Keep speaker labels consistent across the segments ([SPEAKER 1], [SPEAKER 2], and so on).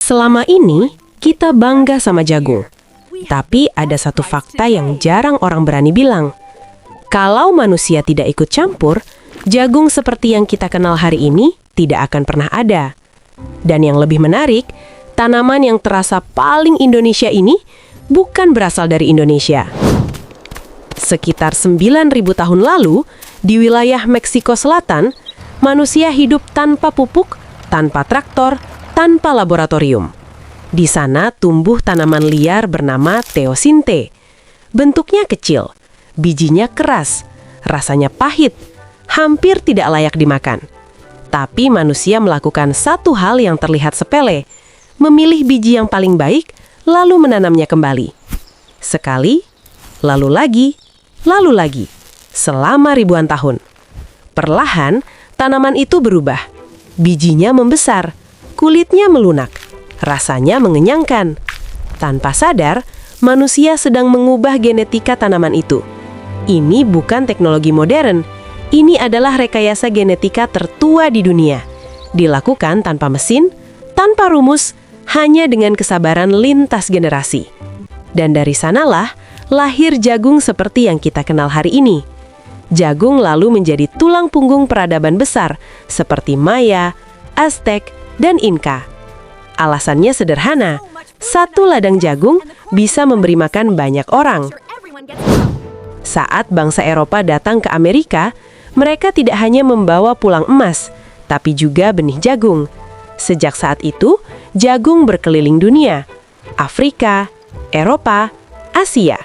[SPEAKER 1] Selama ini, kita bangga sama jagung. Tapi ada satu fakta yang jarang orang berani bilang. Kalau manusia tidak ikut campur, jagung seperti yang kita kenal hari ini tidak akan pernah ada. Dan yang lebih menarik, tanaman yang terasa paling Indonesia ini bukan berasal dari Indonesia. Sekitar 9.000 tahun lalu, di wilayah Meksiko Selatan, manusia hidup tanpa pupuk, tanpa traktor, tanpa laboratorium. Di sana tumbuh tanaman liar bernama teosinte. Bentuknya kecil, bijinya keras, rasanya pahit, hampir tidak layak dimakan. Tapi manusia melakukan satu hal yang terlihat sepele, memilih biji yang paling baik, lalu menanamnya kembali. Sekali, lalu lagi, selama ribuan tahun. Perlahan, tanaman itu berubah. Bijinya membesar, kulitnya melunak, rasanya mengenyangkan. Tanpa sadar, manusia sedang mengubah genetika tanaman itu. Ini bukan teknologi modern. Ini adalah rekayasa genetika tertua di dunia. Dilakukan tanpa mesin, tanpa rumus, hanya dengan kesabaran lintas generasi. Dan dari sanalah lahir jagung seperti yang kita kenal hari ini. Jagung lalu menjadi tulang punggung peradaban besar seperti Maya, Aztec, dan Inka. Alasannya sederhana, satu ladang jagung bisa memberi makan banyak orang. Saat bangsa Eropa datang ke Amerika, mereka tidak hanya membawa pulang emas, tapi juga benih jagung. Sejak saat itu, jagung berkeliling dunia. Afrika, Eropa, Asia.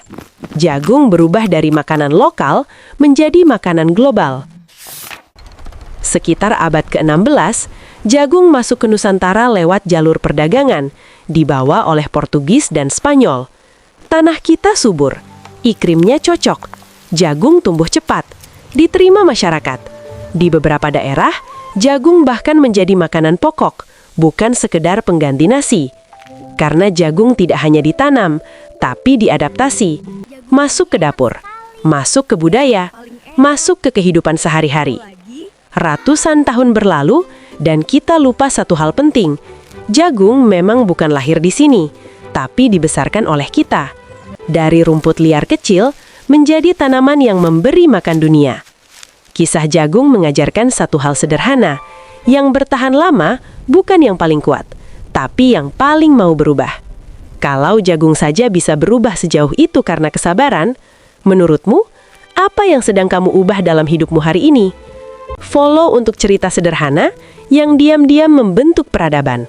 [SPEAKER 1] Jagung berubah dari makanan lokal menjadi makanan global. Sekitar abad ke-16, jagung masuk ke Nusantara lewat jalur perdagangan, dibawa oleh Portugis dan Spanyol. Tanah kita subur, iklimnya cocok, jagung tumbuh cepat, diterima masyarakat. Di beberapa daerah, jagung bahkan menjadi makanan pokok, bukan sekedar pengganti nasi. Karena jagung tidak hanya ditanam, tapi diadaptasi, masuk ke dapur, masuk ke budaya, masuk ke kehidupan sehari-hari. Ratusan tahun berlalu, dan kita lupa satu hal penting. Jagung memang bukan lahir di sini, tapi dibesarkan oleh kita. Dari rumput liar kecil, menjadi tanaman yang memberi makan dunia. Kisah jagung mengajarkan satu hal sederhana, yang bertahan lama bukan yang paling kuat, tapi yang paling mau berubah. Kalau jagung saja bisa berubah sejauh itu karena kesabaran, menurutmu, apa yang sedang kamu ubah dalam hidupmu hari ini? Follow untuk cerita sederhana yang diam-diam membentuk peradaban.